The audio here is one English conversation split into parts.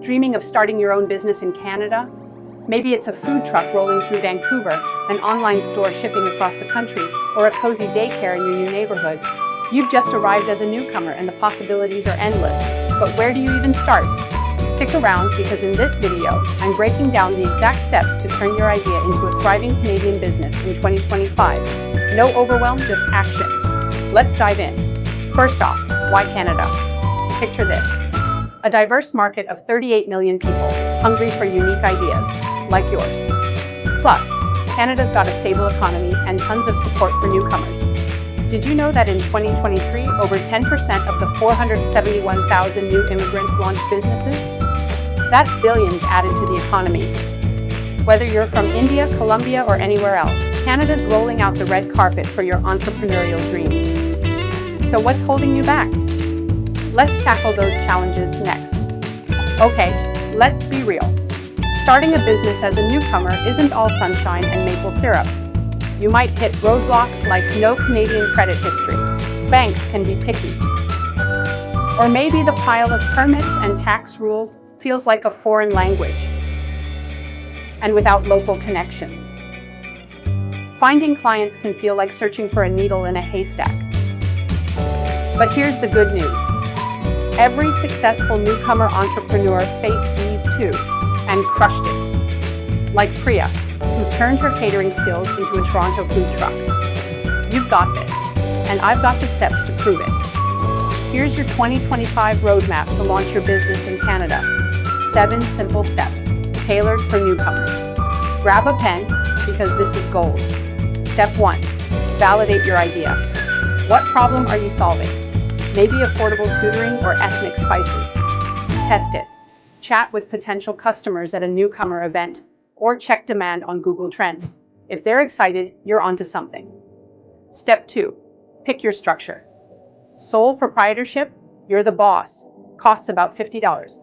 Dreaming of starting your own business in Canada? Maybe it's a food truck rolling through Vancouver, an online store shipping across the country, or a cozy daycare in your new neighborhood. You've just arrived as a newcomer and the possibilities are endless. But where do you even start? Stick around because in this video, I'm breaking down the exact steps to turn your idea into a thriving Canadian business in 2025. No overwhelm, just action. Let's dive in. First off, why Canada? Picture this. A diverse market of 38 million people, hungry for unique ideas, like yours. Plus, Canada's got a stable economy and tons of support for newcomers. Did you know that in 2023, over 10% of the 471,000 new immigrants launched businesses? That's billions added to the economy. Whether you're from India, Colombia, or anywhere else, Canada's rolling out the red carpet for your entrepreneurial dreams. So what's holding you back? Let's tackle those challenges next. Okay, let's be real. Starting a business as a newcomer isn't all sunshine and maple syrup. You might hit roadblocks like no Canadian credit history. Banks can be picky. Or maybe the pile of permits and tax rules feels like a foreign language. And without local connections. Finding clients can feel like searching for a needle in a haystack. But here's the good news. Every successful newcomer entrepreneur faced these too, and crushed it. Like Priya, who turned her catering skills into a Toronto food truck. You've got this, and I've got the steps to prove it. Here's your 2025 roadmap to launch your business in Canada. 7 simple steps, tailored for newcomers. Grab a pen, because this is gold. Step 1, validate your idea. What problem are you solving? Maybe affordable tutoring or ethnic spices. Test it. Chat with potential customers at a newcomer event, or check demand on Google Trends. If they're excited, you're onto something. Step 2, pick your structure. Sole proprietorship, you're the boss. Costs about $50.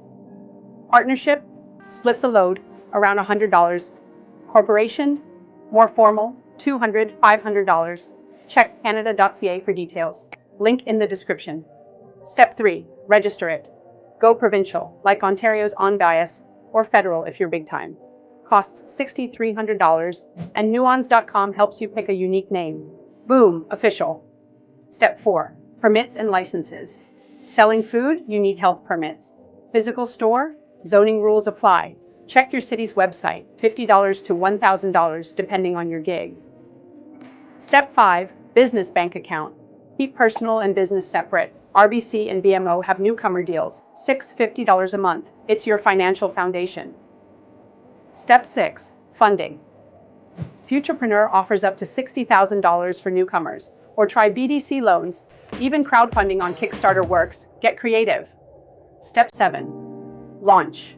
Partnership, split the load, around $100. Corporation, more formal, $200, $500. Check canada.ca for details. Link in the description. Step 3, register it. Go provincial, like Ontario's on bias, or federal if you're big time. Costs $6,300, and nuance.com helps you pick a unique name. Boom, official. Step 4, permits and licenses. Selling food, you need health permits. Physical store, zoning rules apply. Check your city's website, $50 to $1,000 depending on your gig. Step 5, business bank account. Keep personal and business separate. RBC and BMO have newcomer deals, $650 a month. It's your financial foundation. Step 6, funding. Futurepreneur offers up to $60,000 for newcomers, or try BDC loans. Even crowdfunding on Kickstarter works. Get creative. Step 7, launch.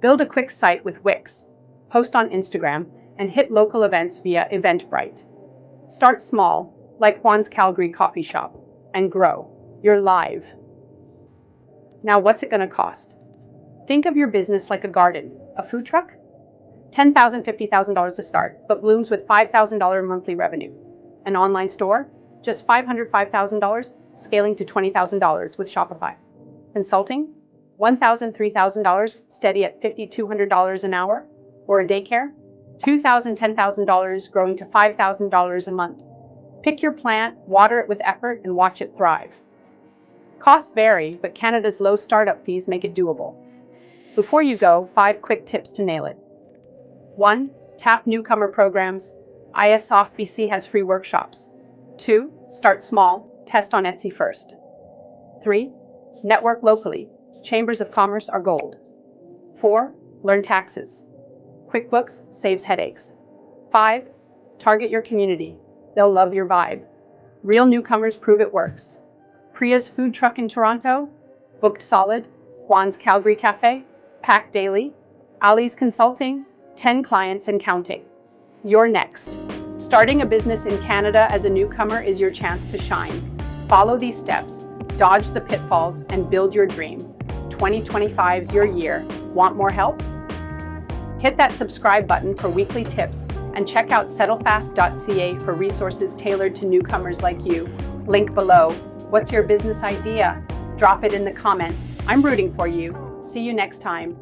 Build a quick site with Wix. Post on Instagram and hit local events via Eventbrite. Start small, like Juan's Calgary coffee shop, and grow. You're live. Now what's it going to cost? Think of your business like a garden. A food truck? $10,000, $50,000 to start, but blooms with $5,000 monthly revenue. An online store? Just $500, $5,000, scaling to $20,000 with Shopify. Consulting? $1,000, $3,000, steady at $50, $200 an hour. Or a daycare? $2,000, $10,000, growing to $5,000 a month. Pick your plant, water it with effort, and watch it thrive. Costs vary, but Canada's low startup fees make it doable. Before you go, 5 quick tips to nail it. 1. Tap newcomer programs. ISOft BC has free workshops. 2. Start small. Test on Etsy first. 3. Network locally. Chambers of commerce are gold. 4. Learn taxes. QuickBooks saves headaches. 5. Target your community. They'll love your vibe. Real newcomers prove it works. Priya's food truck in Toronto, booked solid. Juan's Calgary Cafe, packed daily. Ali's consulting, 10 clients and counting. You're next. Starting a business in Canada as a newcomer is your chance to shine. Follow these steps, dodge the pitfalls, and build your dream. 2025's your year. Want more help? Hit that subscribe button for weekly tips and check out SettleFast.ca for resources tailored to newcomers like you. Link below. What's your business idea? Drop it in the comments. I'm rooting for you. See you next time.